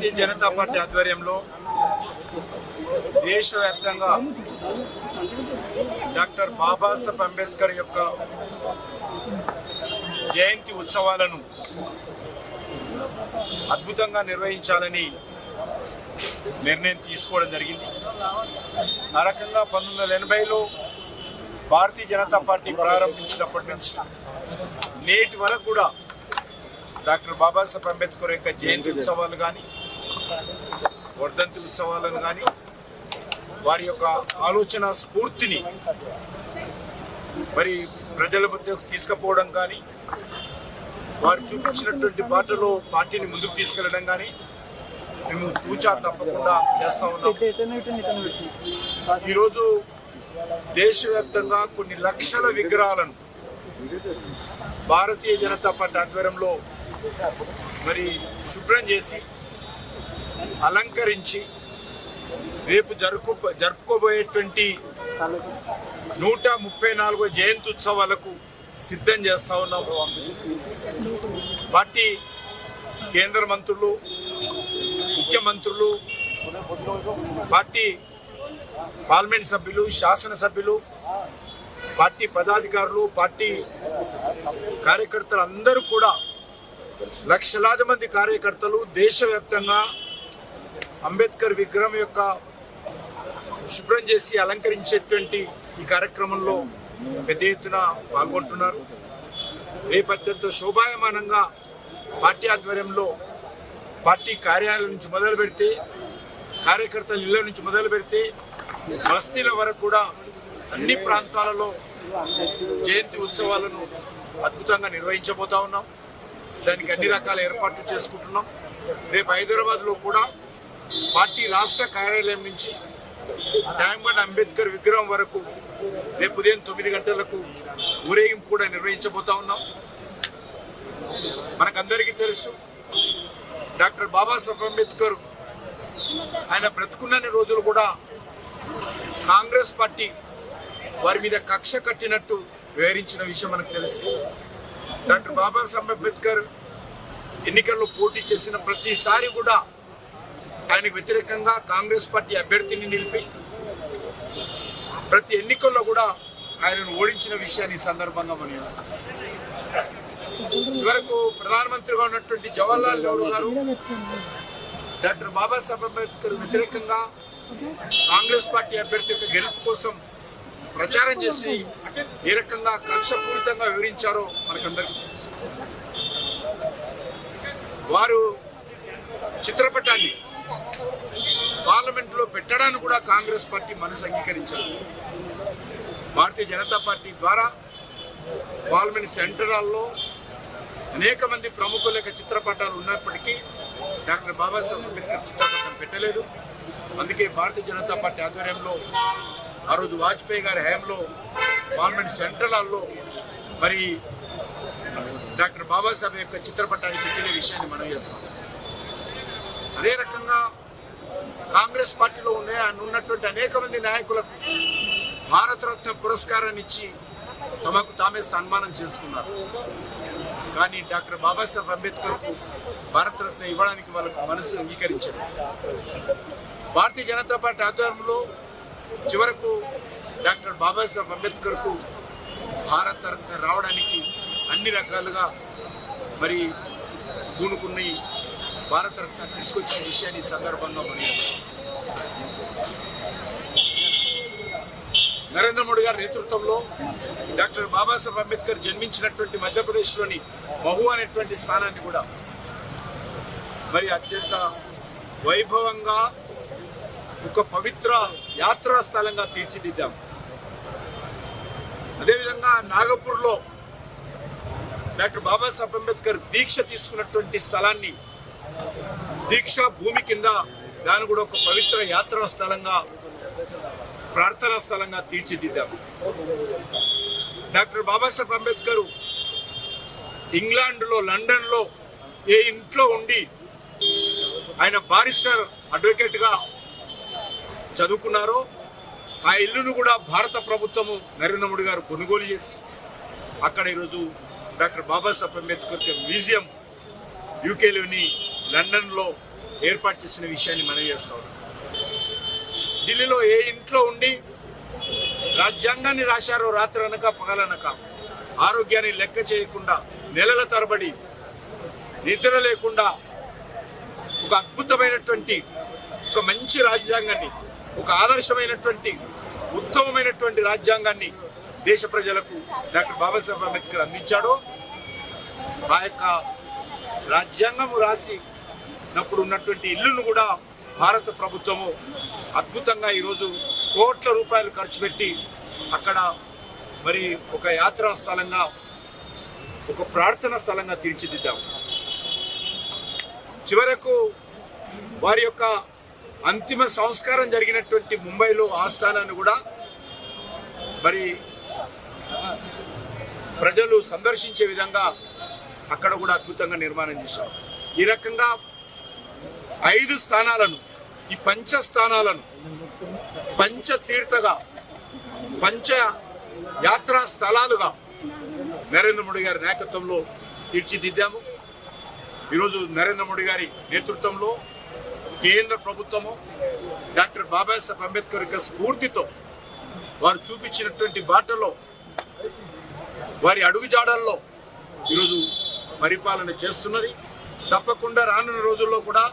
Bharatiya Janata party ఆధ్వర్యంలో దేశవ్యాప్తంగా doctor Babasaheb Ambedkar యొక్క జయంతి ఉత్సవాలను అద్భుతంగా నిర్వహించాలని నిర్ణయం తీసుకోవడం జరిగింది. ఆ రకంగా 1980లో భారతీయ జనతా పార్టీ ప్రారంభించినప్పటి నుంచి నేటి వరకు కూడా డాక్టర్ బాబాసాహెబ్ అంబేద్కర్ యొక్క జయంతి ఉత్సవాలు కానీ వర్ధంతి ఉత్సవాలను కానీ వారి యొక్క ఆలోచన స్ఫూర్తిని మరి ప్రజల మధ్యకు తీసుకుపోవడం కానీ వారు చూపించినటువంటి బాటలో పార్టీని ముందుకు తీసుకెళ్లడం కానీ మేము తూచా తప్పకుండా చేస్తా ఉన్నాం. ఈరోజు దేశవ్యాప్తంగా కొన్ని లక్షల విగ్రహాలను భారతీయ జనతా పార్టీ ఆధ్వర్యంలో శుభ్రం చేసి అలంకరించి రేపు జరుపుకోబోయేటువంటి 134వ జయంతి ఉత్సవాలకు సిద్ధం చేస్తా ఉన్నాము. పార్టీ కేంద్ర మంత్రులు, ముఖ్యమంత్రులు, పార్టీ పార్లమెంట్ సభ్యులు, శాసనసభ్యులు, పార్టీ పదాధికారులు, పార్టీ కార్యకర్తలు అందరూ కూడా లక్షలాది మంది కార్యకర్తలు దేశవ్యాప్తంగా అంబేద్కర్ విగ్రహం యొక్క శుభ్రం చేసి అలంకరించేటువంటి ఈ కార్యక్రమంలో పెద్ద ఎత్తున పాల్గొంటున్నారు. రేపు అత్యంత శోభాయమానంగా పార్టీ ఆధ్వర్యంలో పార్టీ కార్యాలయం నుంచి మొదలు పెడితే, కార్యకర్తల ఇళ్ల నుంచి మొదలు పెడితే బస్తీల వరకు కూడా అన్ని ప్రాంతాలలో జయంతి ఉత్సవాలను అద్భుతంగా నిర్వహించబోతా ఉన్నాం. దానికి అన్ని రకాల ఏర్పాట్లు చేసుకుంటున్నాం. రేపు హైదరాబాద్లో కూడా పార్టీ రాష్ట్ర కార్యాలయం నుంచి డాంగడ్ అంబేద్కర్ విగ్రహం వరకు రేపు ఉదయం 9 గంటలకు ఊరేగింపు కూడా నిర్వహించబోతా ఉన్నాం. మనకందరికీ తెలుసు, డాక్టర్ బాబాసాహెబ్ అంబేద్కర్ ఆయన బ్రతుకున్నన్ని రోజులు కూడా కాంగ్రెస్ పార్టీ వారి మీద కక్ష కట్టినట్టు వివరించిన విషయం మనకు తెలుసు. డాక్టర్ బాబాసాహెబ్ అంబేద్కర్ ఎన్నికల్లో పోటీ చేసిన ప్రతిసారి కూడా ఆయనకు వ్యతిరేకంగా కాంగ్రెస్ పార్టీ అభ్యర్థిని నిలిపి ప్రతి ఎన్నికల్లో కూడా ఆయనను ఓడించిన విషయాన్ని ఈ సందర్భంగా మనం చేస్తాం. చివరకు ప్రధానమంత్రిగా ఉన్నటువంటి జవహర్లాల్ నెహ్రూ గారు డాక్టర్ బాబాసాహెబ్ అంబేద్కర్ వ్యతిరేకంగా కాంగ్రెస్ పార్టీ అభ్యర్థి యొక్క గెలుపు కోసం ప్రచారం చేసి ఏ రకంగా కక్షపూరితంగా వివరించారో మనకందరికీ తెలుసు. వారు చిత్రపటాన్ని పార్లమెంట్లో పెట్టడానికి కూడా కాంగ్రెస్ పార్టీ మనసు అంగీకరించారు. భారతీయ జనతా పార్టీ ద్వారా పార్లమెంట్ సెంట్రల్ హాల్లో అనేక మంది ప్రముఖుల యొక్క చిత్రపటాలు ఉన్నప్పటికీ డాక్టర్ బాబాసాహెబ్ అంబేద్కర్ చిత్రపటం పెట్టలేదు. అందుకే భారతీయ జనతా పార్టీ ఆధ్వర్యంలో ఆ రోజు వాజ్పేయి గారి హయాంలో పార్లమెంట్ సెంట్రల్ హాల్లో డాక్టర్ బాబాసాహెబ్ యొక్క చిత్రపటాన్ని పెట్టిన విషయాన్ని మనం చేస్తాం. అదే రకంగా కాంగ్రెస్ పార్టీలో ఉన్నటువంటి అనేక మంది నాయకులకు భారతరత్న పురస్కారాన్ని ఇచ్చి తమకు తామే సన్మానం చేసుకున్నారు. కానీ డాక్టర్ బాబాసాహెబ్ అంబేద్కర్కు భారతరత్న ఇవ్వడానికి వాళ్ళకు మనసు అంగీకరించారు. భారతీయ జనతా పార్టీ ఆధ్వర్యంలో చివరకు డాక్టర్ బాబాసాహెబ్ అంబేద్కర్కు భారతరత్న రావడానికి అన్ని రకాలుగా పూనుకుని భారతరత్న తీసుకొచ్చిన విషయాన్ని సందర్భంగా మనం నరేంద్ర మోడీ గారి నేతృత్వంలో డాక్టర్ బాబాసాహెబ్ అంబేద్కర్ జన్మించినటువంటి మధ్యప్రదేశ్లోని మహూ అనేటువంటి స్థానాన్ని కూడా అత్యంత వైభవంగా ఒక పవిత్ర యాత్రా స్థలంగా తీర్చిదిద్దాం. అదేవిధంగా నాగపూర్లో డాక్టర్ బాబాసాహెబ్ అంబేద్కర్ దీక్ష తీసుకున్నటువంటి స్థలాన్ని దీక్షా భూమి కింద దాన్ని కూడా ఒక పవిత్ర యాత్రా స్థలంగా, ప్రార్థనా స్థలంగా తీర్చిదిద్దాం. డాక్టర్ బాబాసాహెబ్ అంబేద్కర్ ఇంగ్లాండ్లో, లండన్లో ఏ ఇంట్లో ఉండి ఆయన బారిస్టర్, అడ్వకేట్గా చదువుకున్నారో ఆ ఇల్లును కూడా భారత ప్రభుత్వము నరేంద్ర మోడీ గారు కొనుగోలు చేసి అక్కడ ఈరోజు డాక్టర్ బాబాసాహెబ్ అంబేద్కర్ మ్యూజియం యూకేలోని లండన్లో ఏర్పాటు చేసిన విషయాన్ని మనం చేస్తా ఉన్నాం. ఢిల్లీలో ఏ ఇంట్లో ఉండి రాజ్యాంగాన్ని రాశారో రాత్రనక పగలనక ఆరోగ్యాన్ని లెక్క చేయకుండా నెలల తరబడి నిద్ర లేకుండా ఒక అద్భుతమైనటువంటి ఒక మంచి రాజ్యాంగాన్ని, ఒక ఆదర్శమైనటువంటి ఉత్తమమైనటువంటి రాజ్యాంగాన్ని దేశ ప్రజలకు డాక్టర్ బాబాసాహెబ్ అంబేద్కర్ అందించాడో ఆ యొక్క రాజ్యాంగము రాసినప్పుడు ఉన్నటువంటి ఇల్లును కూడా భారత ప్రభుత్వము అద్భుతంగా ఈరోజు కోట్ల రూపాయలు ఖర్చు పెట్టి అక్కడ మరి ఒక యాత్రా స్థలంగా, ఒక ప్రార్థన స్థలంగా తీర్చిదిద్దాం. చివరకు వారి యొక్క అంతిమ సంస్కారం జరిగినటువంటి ముంబైలో ఆస్థానాన్ని కూడా మరి ప్రజలు సందర్శించే విధంగా అక్కడ కూడా అద్భుతంగా నిర్మాణం చేశాం. ఈ రకంగా 5 స్థానాలను, ఈ పంచ స్థానాలను పంచ తీర్థగా, పంచ యాత్రా స్థలాలుగా నరేంద్ర మోడీ గారి నాయకత్వంలో తీర్చిదిద్దాము. ఈరోజు నరేంద్ర మోడీ గారి నేతృత్వంలో కేంద్ర ప్రభుత్వము డాక్టర్ బాబాసాహెబ్ అంబేద్కర్ యొక్క స్ఫూర్తితో వారు చూపించినటువంటి బాటలో, వారి అడుగుజాడల్లో ఈరోజు పరిపాలన చేస్తున్నది. తప్పకుండా రానున్న రోజుల్లో కూడా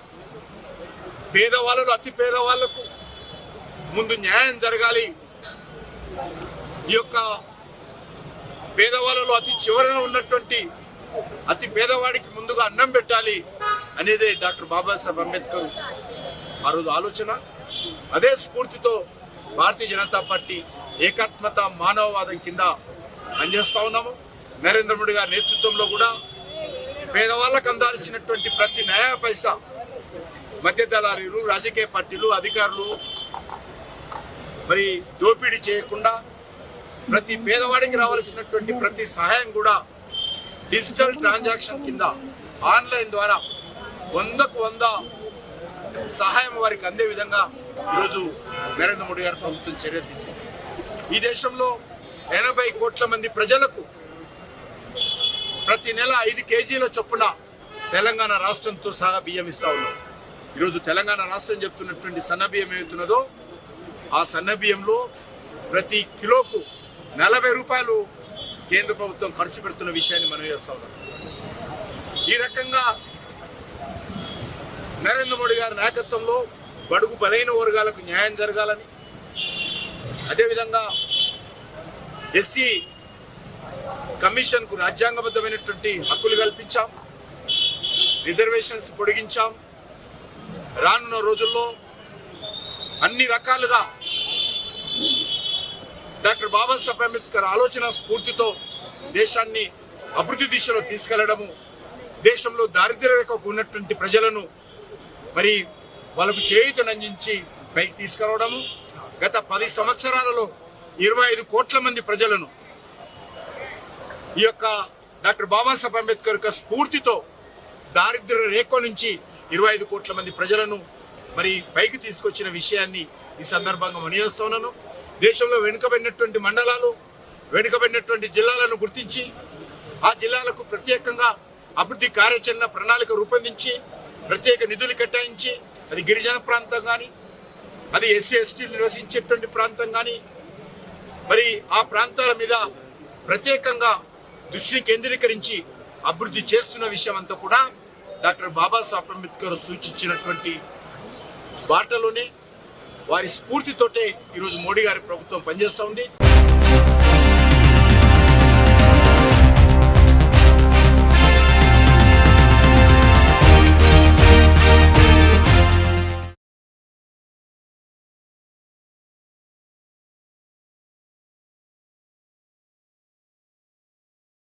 పేదవాళ్ళలో అతి పేదవాళ్లకు ముందు న్యాయం జరగాలి, ఈ యొక్క పేదవాళ్ళలో అతి చివరన ఉన్నటువంటి అతి పేదవాడికి ముందుగా అన్నం పెట్టాలి అనేదే డాక్టర్ బాబాసాహెబ్ అంబేద్కర్ ఆ రోజు ఆలోచన. అదే స్ఫూర్తితో భారతీయ జనతా పార్టీ ఏకాత్మత మానవవాదం కింద పనిచేస్తా ఉన్నాము. నరేంద్ర మోడీ గారి నేతృత్వంలో కూడా పేదవాళ్ళకు అందాల్సినటువంటి ప్రతి నయా పైసా మధ్య దళారీలు, రాజకీయ పార్టీలు, అధికారులు మరి దోపిడీ చేయకుండా ప్రతి పేదవాడికి రావాల్సినటువంటి ప్రతి సహాయం కూడా డిజిటల్ ట్రాన్సాక్షన్ కింద ఆన్లైన్ ద్వారా 100కు 100 సహాయం వారికి అందే విధంగా ఈరోజు నరేంద్ర మోడీ గారి ప్రభుత్వం చర్య తీసుకుంది. ఈ దేశంలో 80 కోట్ల మంది ప్రజలకు ప్రతి నెల 5 కేజీల చొప్పున తెలంగాణ రాష్ట్రంతో సహా బియ్యం ఇస్తా ఉన్నాం. ఈరోజు తెలంగాణ రాష్ట్రం చెప్తున్నటువంటి సన్న బియ్యం ఏమవుతున్నదో ఆ సన్న బియ్యంలో ప్రతి కిలోకు 40 రూపాయలు కేంద్ర ప్రభుత్వం ఖర్చు పెడుతున్న విషయాన్ని మనం చేస్తా ఉన్నాం. ఈ రకంగా నరేంద్ర మోడీ గారి నాయకత్వంలో బడుగు బలైన వర్గాలకు న్యాయం జరగాలని, అదేవిధంగా ఎస్సీ కమిషన్కు రాజ్యాంగబద్ధమైనటువంటి హక్కులు కల్పించాం, రిజర్వేషన్స్ పొడిగించాం. రానున్న రోజుల్లో అన్ని రకాలుగా డాక్టర్ బాబాసాహెబ్ అంబేద్కర్ ఆలోచన స్ఫూర్తితో దేశాన్ని అభివృద్ధి దిశలో తీసుకెళ్లడము, దేశంలో దారిద్ర్య రేఖకు ఉన్నటువంటి ప్రజలను మరి వాళ్ళకు చేయూతనందించి పైకి తీసుకురావడము, గత 10 సంవత్సరాలలో 25 కోట్ల మంది ప్రజలను ఈ యొక్క డాక్టర్ బాబాసాహెబ్ అంబేద్కర్ యొక్క స్ఫూర్తితో దారిద్ర్య రేఖ నుంచి 25 కోట్ల మంది ప్రజలను మరి పైకి తీసుకొచ్చిన విషయాన్ని ఈ సందర్భంగా మనయోస్తున్నాను. దేశంలో వెనుకబడినటువంటి మండలాలు, వెనుకబడినటువంటి జిల్లాలను గుర్తించి ఆ జిల్లాలకు ప్రత్యేకంగా అభివృద్ధి కార్యాచరణ ప్రణాళిక రూపొందించి ప్రత్యేక నిధులు కేటాయించి, అది గిరిజన ప్రాంతం కానీ, అది ఎస్సీ ఎస్టీలు నివసించేటువంటి ప్రాంతం కానీ, మరి ఆ ప్రాంతాల మీద ప్రత్యేకంగా దృష్టిని కేంద్రీకరించి అభివృద్ధి చేస్తున్న విషయం అంతా కూడా డాక్టర్ బాబాసాహెబ్ అంబేద్కర్ సూచించినటువంటి బాటలోనే, వారి స్ఫూర్తితోటే ఈరోజు మోడీ గారి ప్రభుత్వం పనిచేస్తూ ఉంది.